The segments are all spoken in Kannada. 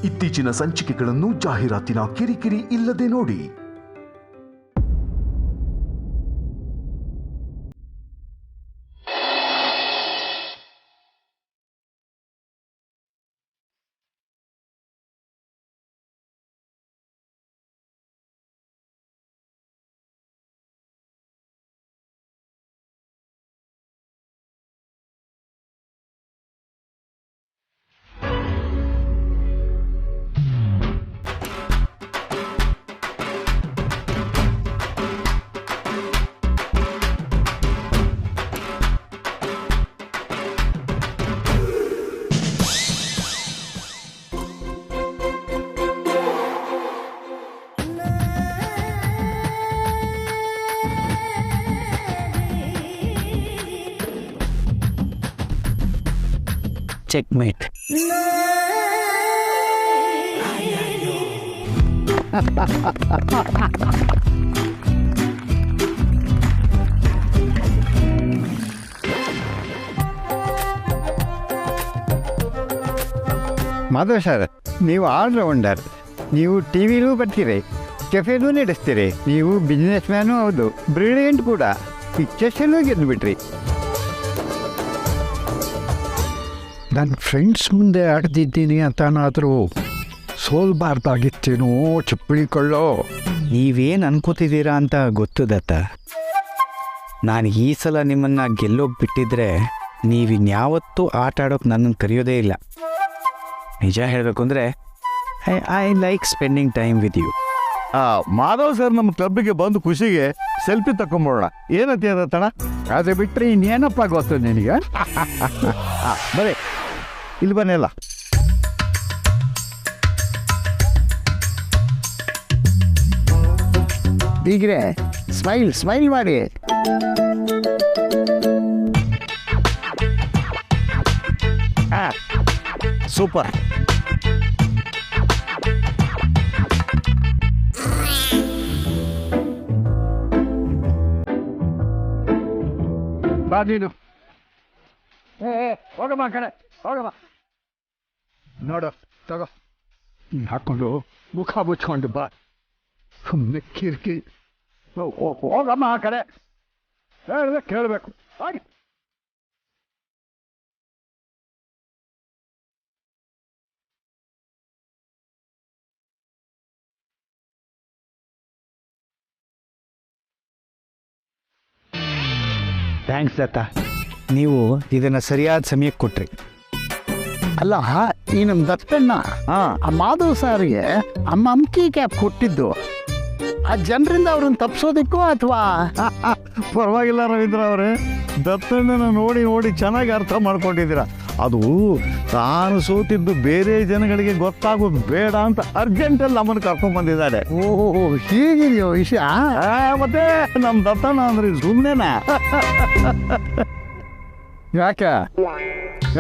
ಇತ್ತೀಚಿನ ಸಂಚಿಕೆಗಳನ್ನು ಜಾಹೀರಾತಿನ ಕಿರಿಕಿರಿ ಇಲ್ಲದೆ ನೋಡಿ. ಚೆಕ್ಮೇಟ್. ಮಾಧವ್ ಸರ್, ನೀವು ಆಲ್ರೌಂಡರ್. ನೀವು ಟಿ ವಿಲೂ ಬರ್ತೀರಿ, ಕೆಫೆನೂ ನಡೆಸ್ತೀರಿ, ನೀವು ಬಿಸ್ನೆಸ್ ಮ್ಯಾನೂ ಹೌದು, ಬ್ರಿಲಿಯಂಟ್ ಕೂಡ. ಪಿಕ್ಚರ್ಸಲ್ಲೂ ಗೆದ್ದುಬಿಟ್ರಿ. ನನ್ನ ಫ್ರೆಂಡ್ಸ್ ಮುಂದೆ ಆಡ್ತಿದ್ದೀನಿ ಅಂತನಾದರೂ ಸೋಲ್ಬಾರ್ದಾಗಿತ್ತೇನೋ ಚಪ್ಪಳಿಕೊಳ್ಳೋ. ನೀವೇನು ಅನ್ಕೋತಿದ್ದೀರಾ ಅಂತ ಗೊತ್ತು ದತ್ತ. ನಾನು ಈ ಸಲ ನಿಮ್ಮನ್ನು ಗೆಲ್ಲೋಗಿ ಬಿಟ್ಟಿದ್ರೆ ನೀವಿನ್ಯಾವತ್ತೂ ಆಟ ಆಡೋಕೆ ನನ್ನನ್ನು ಕರೆಯೋದೇ ಇಲ್ಲ. ನಿಜ ಹೇಳಬೇಕು ಅಂದರೆ I like spending time with you. Madhav sir ನಮ್ಮ ಕ್ಲಬ್ಬಿಗೆ ಬಂದು ಖುಷಿಗೆ ಸೆಲ್ಫಿ ತಗೊಂಬೋಣ. ಏನಂತ ತಣ? ಅದು ಬಿಟ್ಟರೆ ಇನ್ನೇನಪ್ಪ ಗೊತ್ತು ನಿನಗೆ? ಬರೀ ಇಲ್ಲಿ ಬನ್ನಿಲ್ಲ. ಈಗ್ರೆ ಸ್ಮೈಲ್ ಮಾಡಿ. ಸೂಪರ್. ಬಾ ನೀನು. ಹೋಗಮ್ಮ ಕಣೆ, ಹೋಗಮ್ಮ. ನೋಡು, ತಗೋ. ಹಾಕ್ಕೊಂಡು ಮುಖ ಮುಚ್ಕೊಂಡು ಬಾ. ಸುಮ್ಮನೆ ಕಿರಿಕಿ. ಹೋಗಮ್ಮ ಆ ಕಡೆ. ಹೇಳಿದೆ ಕೇಳಬೇಕು. ಹಾಗೆ ಥ್ಯಾಂಕ್ಸ್ ದತ್ತ. ನೀವು ಇದನ್ನು ಸರಿಯಾದ ಸಮಯಕ್ಕೆ ಕೊಟ್ರಿ. ಅಲ್ಲ, ಈ ನಮ್ಮ ದತ್ತಣ್ಣ ಆ ಮಾಧವ್ ಸಾರಿಗೆ ಅಮ್ಮ ಅಮ್ಕಿ ಕ್ಯಾಪ್ ಕೊಟ್ಟಿದ್ದು ಆ ಜನರಿಂದ ಅವ್ರನ್ನ ತಪ್ಪಿಸೋದಕ್ಕೂ ಅಥವಾ? ಪರವಾಗಿಲ್ಲ ರವೀಂದ್ರ ಅವರೇ, ದತ್ತಣ್ಣನ ನೋಡಿ ಚೆನ್ನಾಗಿ ಅರ್ಥ ಮಾಡ್ಕೊಂಡಿದ್ದೀರಾ. ಅದು ತಾನು ಸೋತಿದ್ದು ಬೇರೆ ಜನಗಳಿಗೆ ಗೊತ್ತಾಗೋದು ಬೇಡ ಅಂತ ಅರ್ಜೆಂಟಲ್ಲಿ ನಮ್ಮನ್ನು ಕರ್ಕೊಂಡು ಬಂದಿದ್ದಾರೆ. ಓಹೋ, ಹೀಗಿದೆಯೋ ವಿಷಯ? ಮತ್ತೆ ನಮ್ಮ ದತ್ತಣ್ಣ ಅಂದ್ರೆ ಸುಮ್ಮನೆನಾ?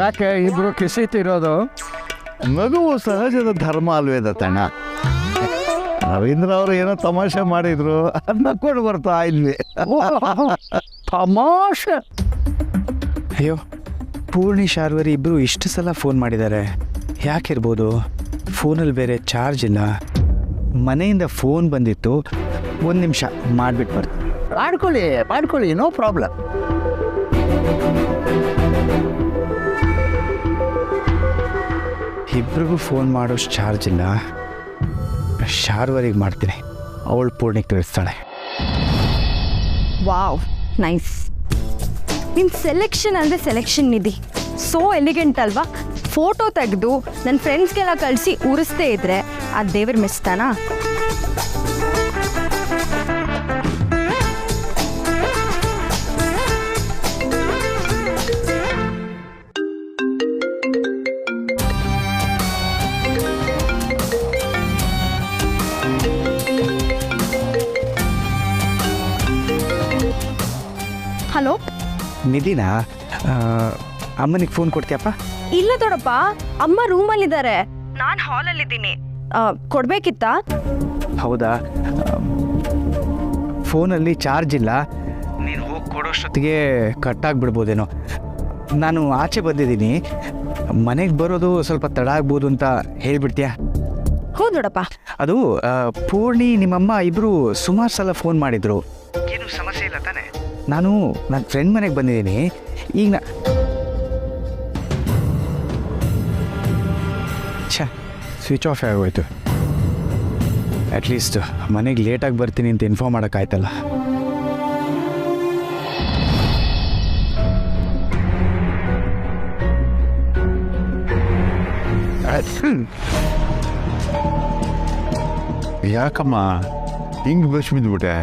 ಯಾಕೆ ಇಬ್ರು ಕಿಸಿತಿರೋದು? ನಗುವು ಸಹಜದ ಧರ್ಮ ಅಲ್ವೇ ದತ್ತಣ್ಣ? ರವೀಂದ್ರ ಅವರು ಏನೋ ತಮಾಷೆ ಮಾಡಿದ್ರು, ನಕ್ಕೊಂಡು ಬರ್ತಾ ಇಲ್ವಿ. ತಮಾಷೆ? ಅಯ್ಯೋ, ಪೂರ್ಣಿ ಶಾರ್ವರಿ ಇಬ್ಬರು ಇಷ್ಟು ಸಲ ಫೋನ್ ಮಾಡಿದ್ದಾರೆ. ಯಾಕಿರ್ಬೋದು? ಫೋನಲ್ಲಿ ಬೇರೆ ಚಾರ್ಜ್ ಇಲ್ಲ. ಮನೆಯಿಂದ ಫೋನ್ ಬಂದಿತ್ತು, 1 ನಿಮಿಷ ಮಾಡಿಬಿಟ್ಟು ಬರ್ತೀನಿ. ಮಾಡ್ಕೊಳ್ಳಿ, ನೋ ಪ್ರಾಬ್ಲಮ್. ಇಬ್ರಿಗೂ ಫೋನ್ ಮಾಡೋಷ್ಟು ಚಾರ್ಜ್ ಇಲ್ಲ. ಶಾರ್ವರಿಗೆ ಮಾಡ್ತೀನಿ, ಅವಳು ಪೂರ್ಣಿಗೆ ತಿಳಿಸ್ತಾಳೆ. Wow, nice. ನಿಮ್ಮ ಸೆಲೆಕ್ಷನ್ ಅಂದರೆ ಸೆಲೆಕ್ಷನ್ ನಿಧಿ. ಸೋ ಎಲಿಗೆಂಟ್ ಅಲ್ವಾ? ಫೋಟೋ ತೆಗೆದು ನನ್ನ ಫ್ರೆಂಡ್ಸ್ಗೆಲ್ಲ ಕಳಿಸಿ ಉರಿಸ್ತೇ ಇದ್ರೆ ಆ ದೇವ್ರ ಮೆಚ್ತಾನಾ? ಹಲೋ, ನಿಧಿನಾ? ಅಮ್ಮನಿಗೆ ಫೋನ್ ಕೊಡ್ತೀಯಪ್ಪ? ಇಲ್ಲ ದೊಡ್ಡಪ್ಪ, ಅಮ್ಮ ರೂಮಲ್ಲಿದ್ದಾರೆ, ನಾನು ಹಾಲಲ್ಲಿದ್ದೀನಿ. ಕೊಡ್ಬೇಕಿತ್ತಾ? ಹೌದಾ? ಫೋನಲ್ಲಿ ಚಾರ್ಜ್ ಇಲ್ಲ. ನೀನು ಹೋಗಿ ಕೊಡೋಷ್ಟೊತ್ತಿಗೆ ಕಟ್ಟಾಗ್ಬಿಡ್ಬೋದೇನೋ. ನಾನು ಆಚೆ ಬಂದಿದ್ದೀನಿ, ಮನೆಗೆ ಬರೋದು ಸ್ವಲ್ಪ ತಡ ಆಗ್ಬೋದು ಅಂತ ಹೇಳ್ಬಿಡ್ತೀಯಾ? ಹೌದು ನೋಡಪ್ಪ. ಅದು ಪೂರ್ಣಿ ನಿಮ್ಮಮ್ಮ ಇಬ್ಬರು ಸುಮಾರು ಸಲ ಫೋನ್ ಮಾಡಿದ್ರು. ಏನು ಸಮಸ್ಯೆ ಇಲ್ಲ ತಾನೆ? ನಾನು ನನ್ನ ಫ್ರೆಂಡ್ ಮನೆಗೆ ಬಂದಿದ್ದೀನಿ ಈಗ. ಸ್ವಿಚ್ ಆಫ್ ಆಗೋಯ್ತು. ಅಟ್ಲೀಸ್ಟ್ ಮನೆಗೆ ಲೇಟಾಗಿ ಬರ್ತೀನಿ ಅಂತ ಇನ್ಫಾರ್ಮ್ ಮಾಡೋಕ್ಕಾಯ್ತಲ್ಲ. ಯಾಕಮ್ಮ ಹಿಂಗೆ ಬಸ್ ಬಿದ್ದುಬಿಟ್ಟೆ?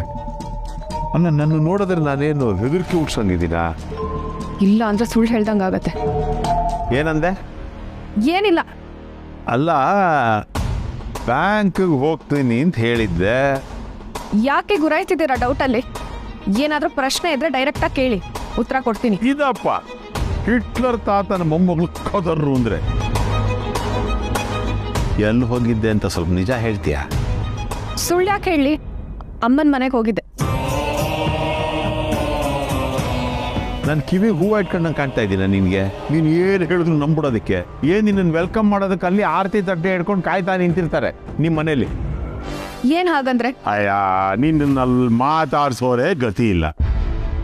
ಅಲ್ಲ, ನನ್ನ ನೋಡಿದ್ರೆ ನಾನೇನು ಹೆದರಿಕೆ ಹುಡ್ಸಂಗಿದ್ದೀನಾ? ಇಲ್ಲ ಅಂದ್ರೆ ಸುಳ್ಳು ಹೇಳ್ದಂಗೆ ಆಗತ್ತೆ. ಏನಂದೆ? ಏನಿಲ್ಲ. ಅಲ್ಲ, ಬ್ಯಾಂಕಿಗೆ ಹೋಗ್ತೀನಿ ಅಂತ ಹೇಳಿದ್ದೆ. ಯಾಕೆ ಗುರಾಯ್ತಿದ್ದೀರಾ ಡೌಟಲ್ಲಿ? ಏನಾದರೂ ಪ್ರಶ್ನೆ ಇದ್ರೆ ಡೈರೆಕ್ಟಾಗಿ ಕೇಳಿ, ಉತ್ತರ ಕೊಡ್ತೀನಿ. ಇದಪ್ಪ ಹಿಟ್ಲರ್ ತಾತನ ಮೊಮ್ಮಗಳು ಕದರ್ರು ಅಂದರೆ ಎಲ್ಲಿ ಹೋಗಿದ್ದೆ ಅಂತ ಸ್ವಲ್ಪ ನಿಜ ಹೇಳ್ತೀಯಾ? ಸುಳ್ಳು ಯಾಕೆ ಹೇಳಿ? ಅಮ್ಮನ ಮನೆಗೆ ಹೋಗಿದ್ದೆ. ನಾನು ಕಿವಿಗೆ ಹೂವು ಇಟ್ಕೊಂಡಂಗೆ ಕಾಣ್ತಾ ಇದ್ದೀನ ನಿನಗೆ? ನೀನು ಏನು ಹೇಳಿದ್ರು ನಂಬಿಡೋದಕ್ಕೆ? ಏನು ನಿನ್ನನ್ನು ವೆಲ್ಕಮ್ ಮಾಡೋದಕ್ಕೆ ಅಲ್ಲಿ ಆರತಿ ತಟ್ಟೆ ಹಿಡ್ಕೊಂಡು ಕಾಯ್ತಾ ನಿಂತಿರ್ತಾರೆ ನಿಮ್ಮ ಮನೇಲಿ. ಏನು ಹಾಗಂದ್ರೆ? ಅಯ್ಯ, ನಿನ್ನಲ್ಲಿ ಮಾತಾಡ್ಸೋರೆ ಗತಿ ಇಲ್ಲ.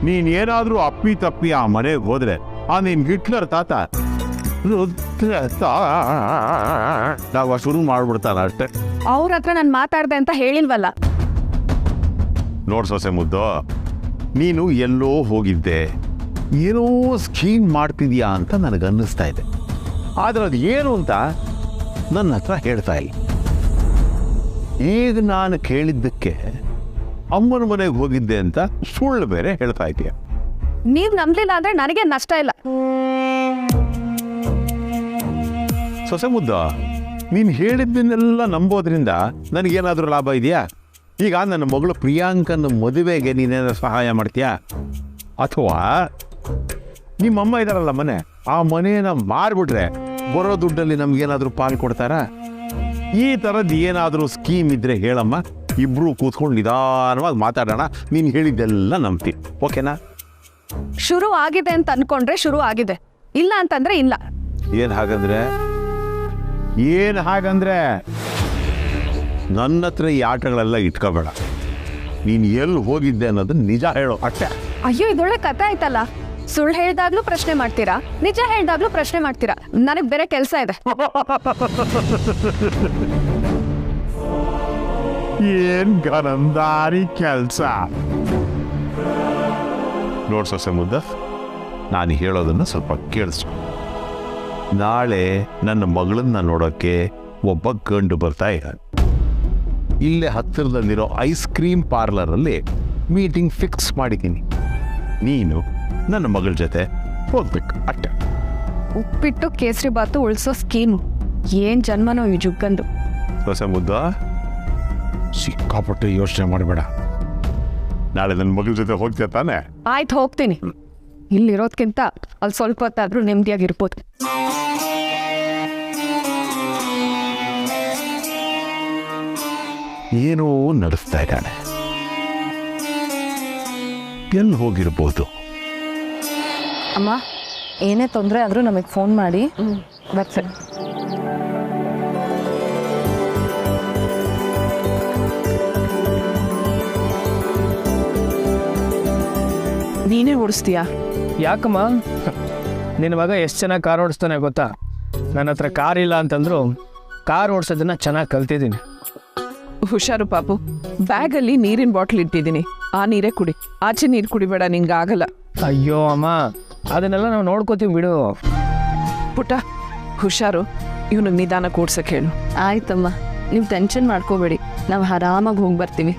ನೀನು ಏನಾದರೂ ಅಪ್ಪಿ ತಪ್ಪಿ ಆ ಮನೆಗೆ ಹೋದ್ರೆ ನೀನು ಹಿಟ್ಲರ್ ತಾತ ನಾವು ಶುರು ಮಾಡ್ಬಿಡ್ತಾರ ಅಷ್ಟೇ. ಅವ್ರ ಹತ್ರ ನಾನು ಮಾತಾಡ್ದೆ ಅಂತ ಹೇಳಿಲ್ವಲ್ಲ. ನೋಡ್ ಸೊಸೆ ಮುದ್ದು, ನೀನು ಎಲ್ಲೋ ಹೋಗಿದ್ದೆ, ಏನೋ ಸ್ಕೀಮ್ ಮಾಡ್ತಿದ್ಯಾ ಅಂತ ನನಗನ್ನಿಸ್ತಾ ಇದೆ. ಆದರೆ ಅದು ಏನು ಅಂತ ನನ್ನ ಹತ್ರ ಹೇಳ್ತಾ ಇಲ್ಲ. ಈಗ ನಾನು ಕೇಳಿದ್ದಕ್ಕೆ ಅಮ್ಮನ ಮನೆಗೆ ಹೋಗಿದ್ದೆ ಅಂತ ಸುಳ್ಳು ಬೇರೆ ಹೇಳ್ತಾ ಇದೆಯಾ? ನೀವು ನಂಬಲಿಲ್ಲ ಅಂದ್ರೆ ನನಗೆ ನಷ್ಟ ಇಲ್ಲ. ಸೊಸೆ ಮುದ್ದ, ನೀನು ಹೇಳಿದ್ದನ್ನೆಲ್ಲ ನಂಬೋದ್ರಿಂದ ನನಗೇನಾದರೂ ಲಾಭ ಇದೆಯಾ? ಈಗ ನನ್ನ ಮಗಳು ಪ್ರಿಯಾಂಕನ ಮದುವೆಗೆ ನೀನೇನಾದ್ರು ಸಹಾಯ ಮಾಡ್ತೀಯಾ? ಅಥವಾ ನಿಮ್ಮಮ್ಮ ಇದಾರಲ್ಲ ಮನೆ, ಆ ಮನೇನ ಮಾರ್ಬಿಟ್ರೆ ಬರೋ ದುಡ್ಡಲ್ಲಿ ನಮ್ಗೇನಾದರೂ ಪಾಲು ಕೊಡ್ತಾರಾ? ಈ ಥರದ್ದು ಏನಾದರೂ ಸ್ಕೀಮ್ ಇದ್ದರೆ ಹೇಳಮ್ಮ, ಇಬ್ಬರು ಕೂತ್ಕೊಂಡು ನಿಧಾನವಾಗಿ ಮಾತಾಡೋಣ. ನೀನು ಹೇಳಿದ್ದೆಲ್ಲ ನಂಬ್ತೀನಿ, ಓಕೆನಾ? ಶುರು ಆಗಿದೆ ಅಂತ ಅನ್ಕೊಂಡ್ರೆ ಶುರು ಆಗಿದೆ, ಇಲ್ಲ ಅಂತಂದ್ರೆ ಇಲ್ಲ. ಏನು ಹಾಗಂದ್ರೆ? ಏನು ಹಾಗಂದ್ರೆ ನನ್ನ ಹತ್ರ ಈ ಆಟಗಳೆಲ್ಲ ಇಟ್ಕೋಬೇಡ. ನೀನು ಎಲ್ಲಿ ಹೋಗಿದ್ದೆ ಅನ್ನೋದನ್ನ ನಿಜ ಹೇಳೋ ಅಷ್ಟೇ. ಅಯ್ಯೋ, ಇದೊಳ್ಳೆ ಕಥೆ ಆಯ್ತಲ್ಲ. ಸುಳ್ಳು ಹೇಳ್ದಾಗ್ಲೂ ಪ್ರಶ್ನೆ ಮಾಡ್ತೀರಾ, ನಿಜ ಹೇಳ್ದಾಗ್ಲೂ ಪ್ರಶ್ನೆ ಮಾಡ್ತೀರಾ. ನನಗೆ ಬೇರೆ ಕೆಲಸ ಇದೆ. ಏನ್ ಗರಂದಾರಿ ಕೆಲಸ. ನೋಡ್ ಸೊಸೆ ಮುದ್ದ, ನಾನು ಹೇಳೋದನ್ನ ಸ್ವಲ್ಪ ಕೇಳಿಸ್ಕೊ. ನಾಳೆ ನನ್ನ ಮಗಳನ್ನ ನೋಡೋಕ್ಕೆ ಒಬ್ಬ ಗಂಡು ಬರ್ತಾ ಇದ್ದಾನೆ. ಇಲ್ಲೇ ಹತ್ತಿರದಲ್ಲಿರೋ ಐಸ್ ಕ್ರೀಮ್ ಪಾರ್ಲರಲ್ಲಿ ಮೀಟಿಂಗ್ ಫಿಕ್ಸ್ ಮಾಡಿದ್ದೀನಿ. ನೀನು ನನ್ನ ಮಗಳ ಜೊತೆ ಹೋಗ್ಬೇಕು ಅಷ್ಟೇ. ಉಪ್ಪಿಟ್ಟು ಕೇಸರಿ ಬಾತು ಉಳಿಸೋ ಸ್ಕೀಮು ಏನ್ ಜನ್ಮನೋ ಈ ಜುಗ್ಗಂದು. ಸೊಸೆ ಮುದ್ದ, ಸಿಕ್ಕಾಪಟ್ಟು ಯೋಚನೆ ಮಾಡಬೇಡ. ನಾಳೆ ನನ್ನ ಮಗಳ ಜೊತೆ ಹೋಗ್ತೀಯ ತಾನೆ? ಆಯ್ತು, ಹೋಗ್ತೀನಿ. ಇಲ್ಲಿರೋದ್ಕಿಂತ ಅಲ್ಲಿ ಸ್ವಲ್ಪ ಹೊತ್ತಾದ್ರೂ ನೆಮ್ಮದಿಯಾಗಿರ್ಬೋದು. ಏನೋ ನಡೆಸ್ತಾ ಇದ್ದಾನೆ, ಎಲ್ಲಿ ಹೋಗಿರ್ಬೋದು? ಅಮ್ಮ, ಏನೇ ತೊಂದರೆ ಆದರೂ ನಮಗೆ ಫೋನ್ ಮಾಡಿ. ಬರ್ತೀನಿ. ನೀನೇ ಓಡಿಸ್ತೀಯಾ? ಯಾಕಮ್ಮ? ನಿನ್ನ ಮಗ ಎಷ್ಟು ಚೆನ್ನಾಗಿ ಕಾರ್ ಓಡಿಸ್ತಾನೆ ಗೊತ್ತಾ? ನನ್ನ ಹತ್ರ ಕಾರ್ ಇಲ್ಲ ಅಂತಂದ್ರು ಕಾರ್ ಓಡಿಸೋದನ್ನ ಚೆನ್ನಾಗಿ ಕಲ್ತಿದ್ದೀನಿ. ಹುಷಾರು ಪಾಪು, ಬ್ಯಾಗಲ್ಲಿ ನೀರಿನ ಬಾಟ್ಲ್ ಇಟ್ಟಿದ್ದೀನಿ, ಆ ನೀರೇ ಕುಡಿ. ಆಚೆ ನೀರು ಕುಡಿಬೇಡ, ನಿನ್ಗೆ ಆಗಲ್ಲ. ಅಯ್ಯೋ ಅಮ್ಮ, ಅದನ್ನೆಲ್ಲ ನಾವು ನೋಡ್ಕೋತೀವಿ ಬಿಡು. ಪುಟ್ಟ, ಹುಷಾರು. ಇವನು ನಿಧಾನ ಕೂಡ್ಸಕ್ಕೆ ಹೇಳು. ಆಯ್ತಮ್ಮ, ನೀವು ಟೆನ್ಷನ್ ಮಾಡ್ಕೋಬೇಡಿ, ನಾವು ಆರಾಮಾಗಿ ಹೋಗಿ ಬರ್ತೀವಿ.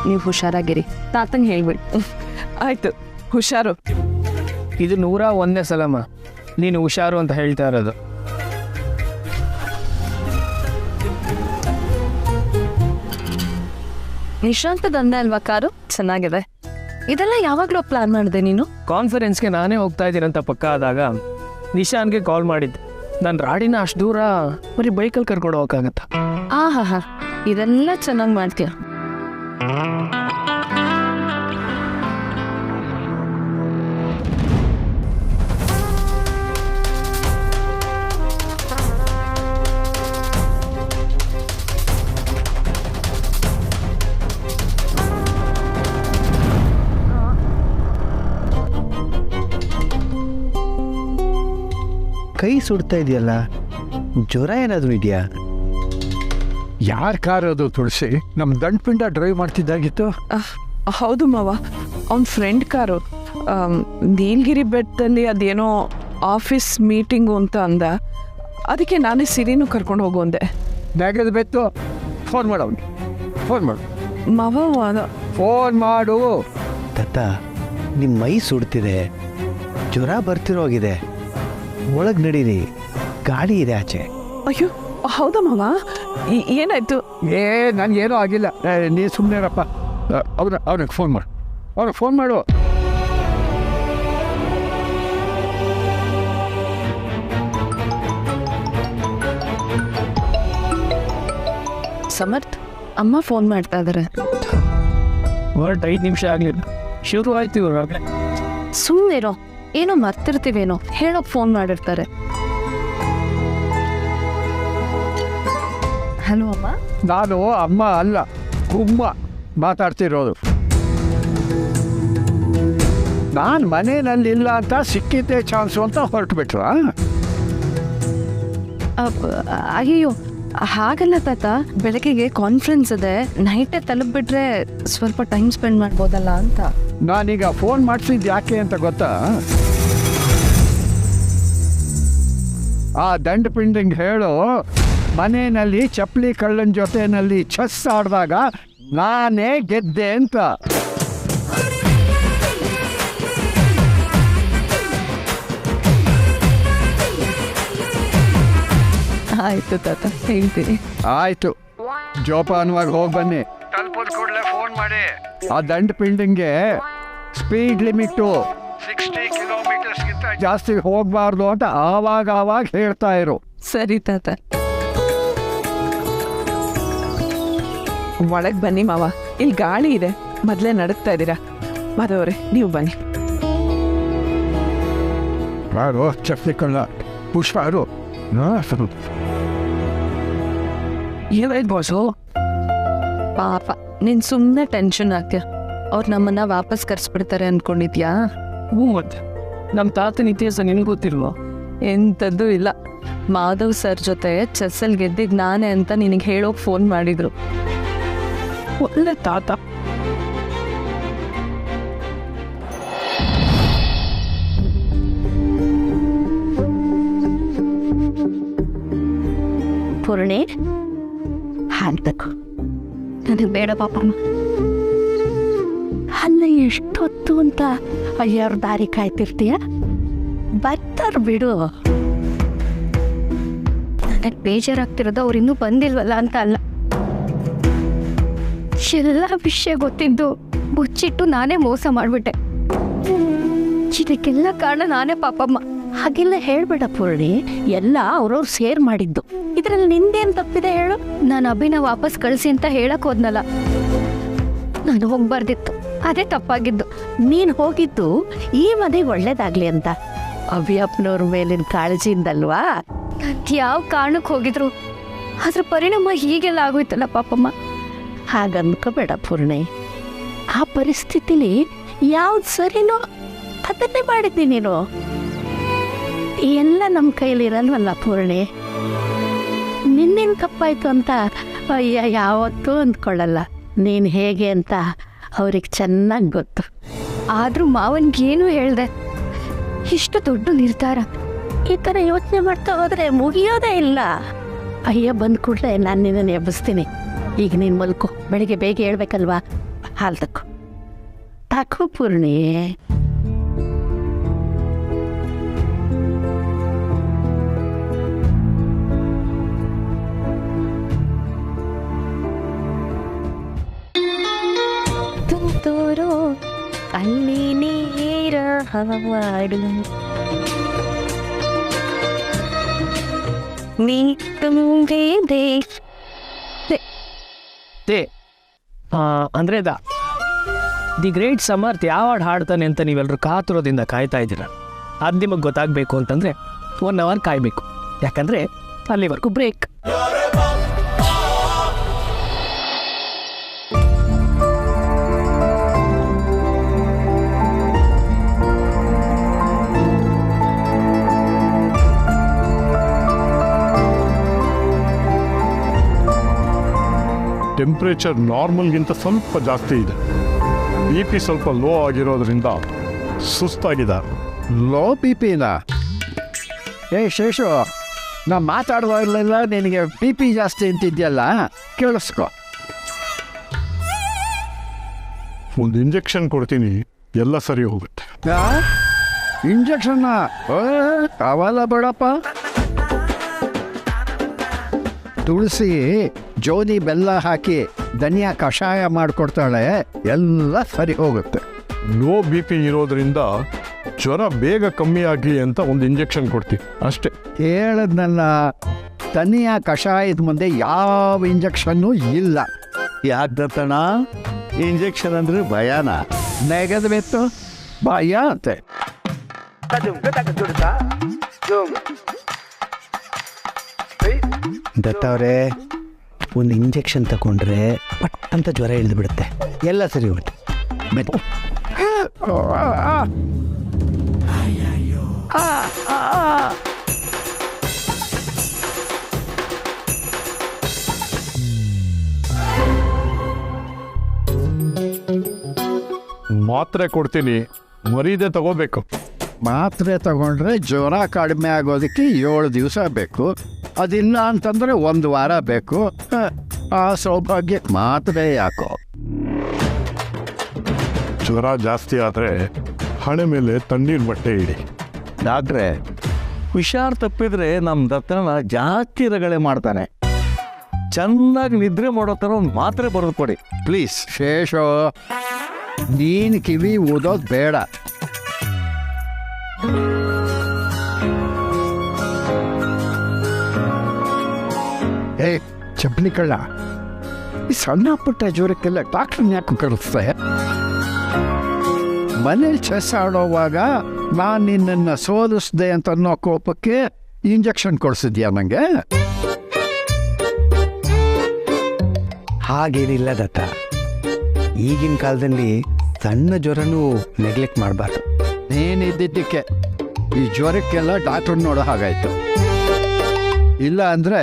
ನೀವು ಹುಷಾರಾಗಿರಿ, ತಾತಂಗೆ ಹೇಳ್ಬಿಡಿ. ಆಯ್ತು, ಹುಷಾರು. ಇದು 101ನೇ ಸಲಮ್ಮ ನೀನು ಹುಷಾರು ಅಂತ ಹೇಳ್ತಾ ಇರೋದು. ನಿಶಾಂತದಂದೆ ಅಲ್ವಾ ಕಾರು? ಚೆನ್ನಾಗಿದೆ. ಇದೆಲ್ಲ ಯಾವಾಗಲೂ ಪ್ಲಾನ್ ಮಾಡಿದೆ ನೀನು? ಕಾನ್ಫರೆನ್ಸ್ಗೆ ನಾನೇ ಹೋಗ್ತಾ ಇದ್ದೀನಿ ಅಂತ ಪಕ್ಕ ಆದಾಗ ನಿಶಾನ್ಗೆ ಕಾಲ್ ಮಾಡಿದ್ದೆ. ನಾನು ರಾಡಿನ ಅಷ್ಟು ದೂರ ಬರೀ ಬೈಕಲ್ಲಿ ಕರ್ಕೊಂಡು ಹೋಗೋಕ್ಕಾಗತ್ತಾ? ಹಾ, ಇದೆಲ್ಲ ಚೆನ್ನಾಗಿ ಮಾಡ್ತೀಯ. ಕೈ ಸುಡ್ತಾ ಇದೆಯಲ್ಲ, ಜ್ವರ ಏನಾದರೂ ಇದೆಯಾ? ಯಾರ ಕಾರ್ ಅದು ತುಳಸಿ? ನಮ್ಮ ದಂಡಪಿಂಡ ಡ್ರೈವ್ ಮಾಡ್ತಿದ್ದಾಗಿತ್ತು. ಹೌದು ಮಾವ, ಅವ್ನ ಫ್ರೆಂಡ್ ಕಾರು. ನೀಲಗಿರಿ ಬೆಟ್ಟದಲ್ಲಿ ಅದೇನೋ ಆಫೀಸ್ ಮೀಟಿಂಗು ಅಂತ ಅಂದ. ಅದಕ್ಕೆ ನಾನೇ ಸಿರಿನೂ ಕರ್ಕೊಂಡು ಹೋಗುವಂದೆ. ನೆಗದು ಬೆತ್ತು. ಫೋನ್ ಮಾಡು ಅವ್ನಿಗೆ, ಫೋನ್ ಮಾಡು ಮಾವ. ಫೋನ್ ಮಾಡು. ತಾತ, ನಿಮ್ಮ ಮೈ ಸುಡ್ತಿದೆ, ಜ್ವರ ಬರ್ತಿರೋಗಿದೆ, ಒಳಗೆ ನಡೀರಿ, ಗಾಳಿ ಇದೆ ಆಚೆ. ಅಯ್ಯೋ ಹೌದಾ ಮಾವ, ಏನಾಯ್ತು? ನನಗೇನೂ ಆಗಿಲ್ಲ, ನೀ ಸುಮ್ಮನೆ ಇರಪ್ಪ. ಅವ್ನಿಗೆ ಫೋನ್ ಮಾಡು, ಅವ್ನಿಗೆ ಫೋನ್ ಮಾಡು. ಸಮರ್ಥ್, ಅಮ್ಮ ಫೋನ್ ಮಾಡ್ತಾ ಇದ್ದಾರೆ. ಹೊರಟು 5 ನಿಮಿಷ ಆಗಲಿಲ್ಲ, ಶುರು ಆಯ್ತು ಇವ್ರಾಗಲೇ. ಸುಮ್ಮನಿರೋ, ಏನೋ ಮರ್ತಿರ್ತೀವೇನೋ, ಹೇಳೋಕೆ ಫೋನ್ ಮಾಡಿರ್ತಾರೆ. ಹಲೋ ಅಮ್ಮ. ನಾನು ಅಮ್ಮ ಅಲ್ಲ, ಗುಮ್ಮ ಮಾತಾಡ್ತಿರೋದು. ನಾನು ಮನೆಯಲ್ಲಿಲ್ಲ ಅಂತ ಸಿಕ್ಕಿದ್ದೆ ಚಾನ್ಸು ಅಂತ ಹೊರಟುಬಿಟ್ರು. ಅಯ್ಯೋ ಹಾಗಲ್ಲ ತಾತ, ಬೆಳಗ್ಗೆಗೆ ಕಾನ್ಫರೆನ್ಸ್ ಇದೆ, ನೈಟೇ ತಲುಪಿಬಿಟ್ರೆ ಸ್ವಲ್ಪ ಟೈಮ್ ಸ್ಪೆಂಡ್ ಮಾಡ್ಬೋದಲ್ಲ ಅಂತ. ನಾನೀಗ ಫೋನ್ ಮಾಡಿಸಿದ್ದು ಯಾಕೆ ಅಂತ ಗೊತ್ತಾ? ಆ ದಂಡಪಿಂಡಿಂಗ್ ಹೇಳು, ಮನೆಯಲ್ಲಿ ಚಪ್ಪಲಿ ಕಳ್ಳನ ಜೊತೆಯಲ್ಲಿ ಚೆಸ್ ಆಡಿದಾಗ ನಾನೇ ಗೆದ್ದೆ ಅಂತ. ಆಯ್ತು ತಾತ, ಹೇಳ್ತೀನಿ. ಆಯ್ತು, ಜೋಪಾನವಾಗಿ ಹೋಗಿ ಬನ್ನಿ. ತಲುಪೋದು ಕೂಡಲೇ ಫೋನ್ ಮಾಡಿ. ಆ ದಂಡಪಿಂಡಿಂಗ್ಗೆ ಸ್ಪೀಡ್ ಲಿಮಿಟು 60 ಕಿಲೋಮೀಟರ್ಸ್ಗಿಂತ ಜಾಸ್ತಿ ಹೋಗಬಾರ್ದು ಅಂತ ಆವಾಗ ಹೇಳ್ತಾ ಇರು. ಸರಿ ತಾತ. ಒಳಗೆ ಬನ್ನಿ ಮಾವ, ಇಲ್ಲಿ ಗಾಳಿ ಇದೆ, ಮೊದಲೇ ನಡುತ್ತಾ ಇದ್ದೀರಾ. ಮಾಧವರೇ ನೀವು ಬನ್ನಿ. ಯಾರು ಚಪ್ಪಲಿ ಕಳ್ಳ? ಪುಷ್ಪ ಯಾರು? ಏನಾಯ್ತು ಬಾಸು? ಪಾಪ ನೀನ್ ಸುಮ್ಮನೆ ಟೆನ್ಷನ್ ಆಗ್ತೀಯ. ಅವ್ರು ನಮ್ಮನ್ನ ವಾಪಸ್ ಕರ್ಸ್ಬಿಡ್ತಾರೆ ಅನ್ಕೊಂಡಿದ್ಯಾ? ಹ್ಞೂ, ಮತ್ತೆ ನಮ್ಮ ತಾತನ ಇತಿಹಾಸ ನಿನಗೆ ಗೊತ್ತಿಲ್ವಾ? ಎಂಥದ್ದು ಇಲ್ಲ, ಮಾಧವ್ ಸರ್ ಜೊತೆ ಚೆಸ್ಸಲ್ಲಿ ಗೆದ್ದಿದ್ದು ನಾನೇ ಅಂತ ನಿನಗೆ ಹೇಳೋಕೆ ಫೋನ್ ಮಾಡಿದ್ರು. ಒಳ್ಳೆ ತಾತ. ಪೂರ್ಣಿ, ಹಾಕ್ಬೇಕು, ನನಗೆ ಬೇಡ ಪಾಪಮ್ಮ. ಅಲ್ಲ, ಎಷ್ಟೊತ್ತು ಅಂತ ಅಯ್ಯವ್ರ ದಾರಿ ಕಾಯ್ತಿರ್ತೀಯ? ಬರ್ತಾರ ಬಿಡು. ನನಗೆ ಬೇಜಾರಾಗ್ತಿರೋದು ಅವ್ರು ಇನ್ನೂ ಬಂದಿಲ್ವಲ್ಲ ಅಂತ ಅಲ್ಲ, ಎಲ್ಲ ವಿಷಯ ಗೊತ್ತಿದ್ದು ಮುಚ್ಚಿಟ್ಟು ನಾನೇ ಮೋಸ ಮಾಡಿಬಿಟ್ಟೆ. ಇದಕ್ಕೆಲ್ಲ ಕಾರಣ ನಾನೇ ಪಾಪಮ್ಮ. ಹಾಗೆಲ್ಲ ಹೇಳ್ಬೇಡ ಪೂರ್ಣಿ, ಎಲ್ಲ ಅವ್ರವ್ರು ಸೇರ್ ಮಾಡಿದ್ದು. ಇದ್ರಲ್ಲಿ ನಿಂದೇನು ತಪ್ಪಿದೆ ಹೇಳು? ನಾನು ಅಭಿನ ವಾಪಸ್ ಕಳಿಸಿ ಅಂತ ಹೇಳಕ್ ಹೋದ್ನಲ್ಲ, ನಾನು ಹೋಗ್ಬಾರ್ದಿತ್ತು, ಅದೇ ತಪ್ಪಾಗಿದ್ದು. ನೀನು ಹೋಗಿದ್ದು ಈ ಮದುವೆ ಒಳ್ಳೇದಾಗ್ಲಿ ಅಂತ, ಅಭಿಯಪ್ಪನವ್ರ ಮೇಲಿನ ಕಾಳಜಿಯಿಂದಲ್ವಾ? ಯಾವ ಕಾರಣಕ್ಕೆ ಹೋಗಿದ್ರು, ಅದ್ರ ಪರಿಣಾಮ ಹೀಗೆಲ್ಲ ಆಗೋಯ್ತಲ್ಲ ಪಾಪಮ್ಮ. ಹಾಗನ್ಕೋಬೇಡ ಪೂರ್ಣಿ, ಆ ಪರಿಸ್ಥಿತಿಲಿ ಯಾವ್ದು ಸರಿನೋ ಅದನ್ನೇ ಮಾಡಿದ್ದೀನಿ. ನೀನು ಎಲ್ಲ ನಮ್ಮ ಕೈಲಿರಲ್ವಲ್ಲ ಪೂರ್ಣಿ. ನಿನ್ನೇನು ತಪ್ಪಾಯ್ತು ಅಂತ ಅಯ್ಯ ಯಾವತ್ತೂ ಅಂದ್ಕೊಳ್ಳಲ್ಲ. ನೀನು ಹೇಗೆ ಅಂತ ಅವ್ರಿಗೆ ಚೆನ್ನಾಗಿ ಗೊತ್ತು. ಆದರೂ ಮಾವನ್ಗೇನು ಹೇಳ್ದೆ, ಇಷ್ಟು ದೊಡ್ಡ ನಿರ್ಧಾರ ಈ ಥರ ಯೋಚನೆ ಮಾಡ್ತಾ ಹೋದರೆ ಮುಗಿಯೋದೇ ಇಲ್ಲ. ಅಯ್ಯ ಬಂದ ಕೂಡಲೇ ನಾನು ನಿನ್ನನ್ನು ಎಬ್ಬಿಸ್ತೀನಿ. ಈಗ ನೀನು ಮಲ್ಕೋ, ಬೆಳಿಗ್ಗೆ ಬೇಗ ಹೇಳ್ಬೇಕಲ್ವಾ? ಹಾಲು ತಾಕೋ ಪೂರ್ಣಿ. ತುಂತುರು ಅಲ್ಲಿ ನೀರ ಹಾಡು ನೀ ತುಂಬಿದೆ. ಅಂದ್ರೆ ದಿ ಗ್ರೇಟ್ ಸಮರ್ಥ್ ಯಾವ ಹಾಡು ಹಾಡ್ತಾನೆ ಅಂತ ನೀವೆಲ್ಲರೂ ಕಾತುರದಿಂದ ಕಾಯ್ತಾ ಇದ್ದೀರ. ಅದು ನಿಮಗೆ ಗೊತ್ತಾಗಬೇಕು ಅಂತಂದರೆ 1 hour ಕಾಯಬೇಕು, ಯಾಕಂದರೆ ಅಲ್ಲಿವರೆಗೂ ಬ್ರೇಕ್. ಟೆಂಪ್ರೇಚರ್ ನಾರ್ಮಲ್ಗಿಂತ ಸ್ವಲ್ಪ ಜಾಸ್ತಿ ಇದೆ. BP ಸ್ವಲ್ಪ ಲೋ ಆಗಿರೋದ್ರಿಂದ ಸುಸ್ತಾಗಿದ್ದಾರೆ. ಲೋ ಬಿ ಪಿನ? ಶೇಷು, ನಾ ಮಾತಾಡುವಾಗಲೆಲ್ಲ ನಿನಗೆ BP ಜಾಸ್ತಿ ಅಂತಿದ್ಯಲ್ಲ, ಕೇಳಿಸ್ಕೊ. ಒಂದು ಇಂಜೆಕ್ಷನ್ ಕೊಡ್ತೀನಿ, ಎಲ್ಲ ಸರಿ ಹೋಗುತ್ತೆ. ಇಂಜೆಕ್ಷನ್ನ? ಅವಲ್ಲ ಬೇಡಪ್ಪ. ತುಳಸಿ ಜೋನಿ ಬೆಲ್ಲ ಹಾಕಿ ಧನಿಯಾ ಕಷಾಯ ಮಾಡಿಕೊಡ್ತಾಳೆ, ಎಲ್ಲ ಸರಿ ಹೋಗುತ್ತೆ. ಲೋ BP ಇರೋದ್ರಿಂದ ಜ್ವರ ಬೇಗ ಕಮ್ಮಿ ಆಗಲಿ ಅಂತ ಒಂದು ಇಂಜೆಕ್ಷನ್ ಕೊಡ್ತೀನಿ ಅಷ್ಟೇ. ಹೇಳದ್ನಲ್ಲ, ಧನಿಯಾ ಕಷಾಯದ ಮುಂದೆ ಯಾವ ಇಂಜೆಕ್ಷನ್ನು ಇಲ್ಲ. ಯಾಕೆ ದತ್ತಣ್ಣ? ಇಂಜೆಕ್ಷನ್ ಅಂದರೆ ಭಯಾನ? ನೆಗದ್ಬಿತ್ತು ಭಯ ಅಂತೆ. ದತ್ತ ಅವರೇ, ಒಂದು ಇಂಜೆಕ್ಷನ್ ತಗೊಂಡ್ರೆ ಪಟ್ ಅಂತ ಜ್ವರ ಇಳಿದು ಬಿಡುತ್ತೆ, ಎಲ್ಲ ಸರಿ ಹೋಗುತ್ತೆ. ಮಾತ್ರೆ ಕೊಡ್ತೀನಿ, ಮರೀದೆ ತಗೋಬೇಕು. ಮಾತ್ರೆ ತಗೊಂಡ್ರೆ ಜ್ವರ ಕಡಿಮೆ ಆಗೋದಕ್ಕೆ 7 ದಿವಸ ಬೇಕು. ಅದಿಲ್ಲ ಅಂತಂದ್ರೆ 1 ವಾರ ಬೇಕು. ಆ ಸೌಭಾಗ್ಯಕ್ಕೆ ಮಾತ್ರೆ ಯಾಕೋ? ಜ್ವರ ಜಾಸ್ತಿ ಆದರೆ ಹಣೆ ಮೇಲೆ ತಣ್ಣೀರು ಬಟ್ಟೆ ಇಡಿ. ಡಾಕ್ಟ್ರೆ, ಹುಷಾರು ತಪ್ಪಿದ್ರೆ ನಮ್ಮ ದತ್ತನ ಜಾಸ್ತಿ ರಗಳೆ ಮಾಡ್ತಾನೆ. ಚೆನ್ನಾಗಿ ನಿದ್ರೆ ಮಾಡೋ ಥರ ಒಂದು ಮಾತ್ರೆ ಬರೆದು ಕೊಡಿ ಪ್ಲೀಸ್. ಶೇಷೋ, ನೀನು ಕಿವಿ ಊದೋದು ಬೇಡ. ಚಪ್ಪಲಿ ಕಳ್ಳ, ಈ ಸಣ್ಣ ಪುಟ್ಟ ಜ್ವರಕ್ಕೆಲ್ಲ ಡಾಕ್ಟ್ರನ್ನ ಯಾಕೆ ಕಳಿಸ್ತೆ? ಮನೇಲಿ ಚೆಸ್ ಆಡೋವಾಗ ನಾನು ನಿನ್ನನ್ನು ಸೋಲಿಸ್ದೆ ಅಂತ ಅನ್ನೋ ಕೋಪಕ್ಕೆ ಇಂಜೆಕ್ಷನ್ ಕೊಡಿಸಿದ್ಯಾ ನನಗೆ? ಹಾಗೇನಿಲ್ಲ ದತ್ತ. ಈಗಿನ ಕಾಲದಲ್ಲಿ ಸಣ್ಣ ಜ್ವರನೂ ನೆಗ್ಲೆಕ್ಟ್ ಮಾಡಬಾರ್ದು. ನೀನಿದ್ದಕ್ಕೆ ಈ ಜ್ವರಕ್ಕೆಲ್ಲ ಡಾಕ್ಟ್ರ್ ನೋಡೋ ಹಾಗಾಯ್ತು. ಇಲ್ಲ ಅಂದರೆ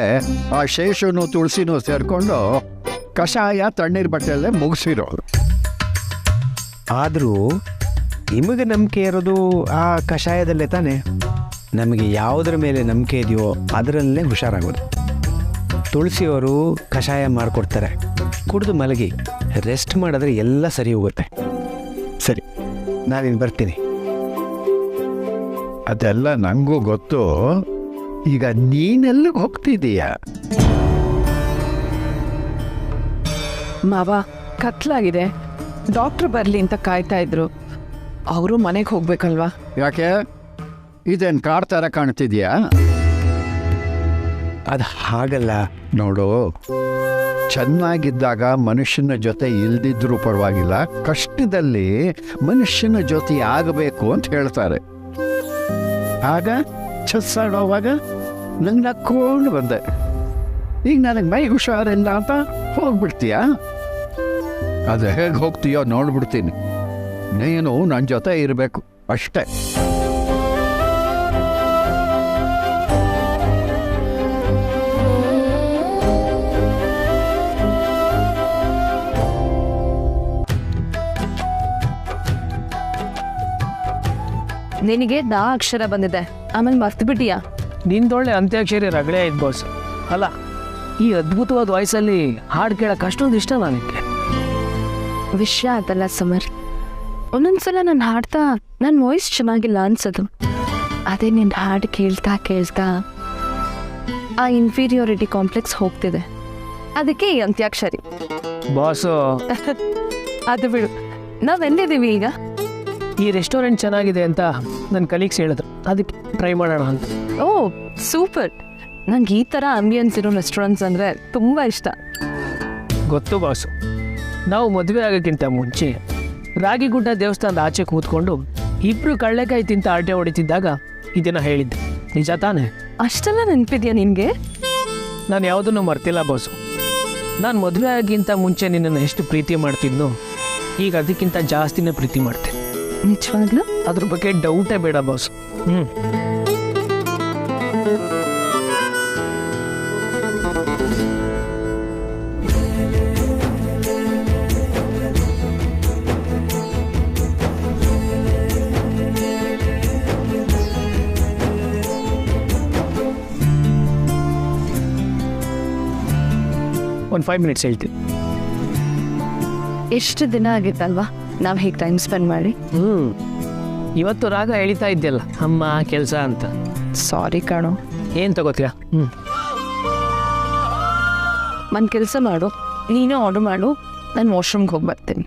ಆ ಶೇಷನು ತುಳಸಿನೂ ಸೇರಿಕೊಂಡು ಕಷಾಯ ತಣ್ಣೀರು ಬಟ್ಟೆಯಲ್ಲೇ ಮುಗಿಸಿರೋರು. ಆದರೂ ನಿಮಗೆ ನಂಬಿಕೆ ಇರೋದು ಆ ಕಷಾಯದಲ್ಲೇ ತಾನೆ. ನಮಗೆ ಯಾವುದರ ಮೇಲೆ ನಂಬಿಕೆ ಇದೆಯೋ ಅದರಲ್ಲೇ ಹುಷಾರಾಗೋದು. ತುಳಸಿಯವರು ಕಷಾಯ ಮಾಡಿಕೊಡ್ತಾರೆ, ಕುಡಿದು ಮಲಗಿ ರೆಸ್ಟ್ ಮಾಡಿದ್ರೆ ಎಲ್ಲ ಸರಿ ಹೋಗುತ್ತೆ. ಸರಿ, ನಾನಿನ್ನು ಬರ್ತೀನಿ. ಅದೆಲ್ಲ ನನಗೂ ಗೊತ್ತು. ಈಗ ನೀನೆಲ್ಲಿಗೆ ಹೋಗ್ತಿದೀಯ? ಮಾವ, ಕತ್ಲಾಗಿದೆ, ಡಾಕ್ಟ್ರ್ ಬರಲಿ ಅಂತ ಕಾಯ್ತಾ ಇದ್ರು. ಅವರು ಮನೆಗೆ ಹೋಗ್ಬೇಕಲ್ವಾ? ಯಾಕೆ, ಇದೇನು ಕಾರ್ ಥರ ಕಾಣ್ತಿದ್ಯಾ? ಅದು ಹಾಗಲ್ಲ. ನೋಡು, ಚೆನ್ನಾಗಿದ್ದಾಗ ಮನುಷ್ಯನ ಜೊತೆ ಇಲ್ದಿದ್ರೂ ಪರವಾಗಿಲ್ಲ, ಕಷ್ಟದಲ್ಲಿ ಮನುಷ್ಯನ ಜೊತೆ ಆಗಬೇಕು ಅಂತ ಹೇಳ್ತಾರೆ. ಆಗ ಚೆಸ್ ಆಡೋವಾಗ ನಂಗೆ ನಕ್ಕೊಂಡು ಬಂದೆ. ಈಗ ನನಗೆ ಮೈ ಹುಷಾರಿಲ್ಲ ಅಂತ ಹೋಗ್ಬಿಡ್ತೀಯ? ಅದು ಹೇಗೆ ಹೋಗ್ತೀಯೋ ನೋಡ್ಬಿಡ್ತೀನಿ. ನೀನು ನನ್ನ ಜೊತೆ ಇರಬೇಕು ಅಷ್ಟೇ. ನಿನಗೆ ದಾ ಅಕ್ಷರ ಬಂದಿದೆ, ಆಮೇಲೆ ಮರ್ತು ಬಿಟ್ಟಿಯಾ? ನಿಂದೊಳ್ಳೆ ಅಂತ್ಯಾಕ್ಷರಿ ರಗಳೆ ಆಯ್ತು ಬಾಸ್. ಅಲ್ಲ, ಈ ಅದ್ಭುತವಾದ ವಾಯ್ಸಲ್ಲಿ ಹಾಡು ಕೇಳಕ್ಕೆ ಅಷ್ಟೊಂದು ಇಷ್ಟ ನನಗೆ. ವಿಷಯ ಅದಲ್ಲ ಸಮರ್, ಒಂದೊಂದ್ಸಲ ನಾನು ಹಾಡ್ತಾ ನನ್ನ ವಾಯ್ಸ್ ಚೆನ್ನಾಗಿಲ್ಲ ಅನ್ಸೋದು. ಅದೇ ನಿನ್ನ ಹಾಡು ಕೇಳ್ತಾ ಕೇಳ್ತಾ ಆ ಇನ್ಫೀರಿಯಾರಿಟಿ ಕಾಂಪ್ಲೆಕ್ಸ್ ಹೋಗ್ತಿದೆ. ಅದಕ್ಕೆ ಈ ಅಂತ್ಯಾಕ್ಷರಿ. ಬಾಸು, ಅದು ಬಿಡು, ನಾವೆಲ್ಲಿದ್ದೀವಿ ಈಗ? ಈ ರೆಸ್ಟೋರೆಂಟ್ ಚೆನ್ನಾಗಿದೆ ಅಂತ ನನ್ನ ಕಲೀಗ್ಸ್ ಹೇಳಿದ್ರು, ಅದಕ್ಕೆ ಟ್ರೈ ಮಾಡೋಣ ಅಂತ. ಓ ಸೂಪರ್. ನಂಗೆ ಈ ಥರ ಆಂಬಿಯನ್ಸ್ ಇರೋ ರೆಸ್ಟೋರೆಂಟ್ಸ್ ಅಂದರೆ ತುಂಬ ಇಷ್ಟ. ಗೊತ್ತು ಬಾಸು, ನಾವು ಮದುವೆ ಆಗೋಕ್ಕಿಂತ ಮುಂಚೆ ರಾಗಿಗುಡ್ಡ ದೇವಸ್ಥಾನದ ಆಚೆ ಕೂತ್ಕೊಂಡು ಇಬ್ಬರು ಕಳ್ಳೆಕಾಯಿ ತಿಂತ ಆಟೆ ಹೊಡಿತಿದ್ದಾಗ ಇದನ್ನು ಹೇಳಿದ್ದೆ. ನಿಜ ತಾನೇ? ಅಷ್ಟೆಲ್ಲ ನೆನಪಿದ್ಯಾ ನಿನಗೆ? ನಾನು ಯಾವುದನ್ನು ಮರ್ತಿಲ್ಲ ಬಾಸು. ನಾನು ಮದುವೆ ಆಗಿಂತ ಮುಂಚೆ ನಿನ್ನನ್ನು ಎಷ್ಟು ಪ್ರೀತಿ ಮಾಡ್ತಿದ್ನೋ ಈಗ ಅದಕ್ಕಿಂತ ಜಾಸ್ತಿನೇ ಪ್ರೀತಿ ಮಾಡ್ತೀನಿ. ನಿಜವಾಗ್ಲೂ? ಅದ್ರ ಬಗ್ಗೆ ಡೌಟೇ ಬೇಡ ಬಾಸು. ಒಂದು 5 ಮಿನಿಟ್ಸ್ ಹೇಳ್ತೀನಿ. ಎಷ್ಟು ದಿನ ಆಗಿತ್ತಲ್ವಾ ನಾವು ಹೇಗೆ ಟೈಮ್ ಸ್ಪೆಂಡ್ ಮಾಡಿ. ಇವತ್ತು ರಾಗ ಎಳಿತಾ ಇದ್ದೆಲ್ಲ ಅಮ್ಮ ಕೆಲಸ ಅಂತ. ಸಾರಿ ಕಣೋ. ಏನು ತಗೋತೀಯಾ? ಒಂದು ಕೆಲಸ ಮಾಡು, ನೀನೇ ಆರ್ಡರ್ ಮಾಡು, ನಾನು ವಾಶ್ರೂಮ್ಗೆ ಹೋಗಿ ಬರ್ತೀನಿ.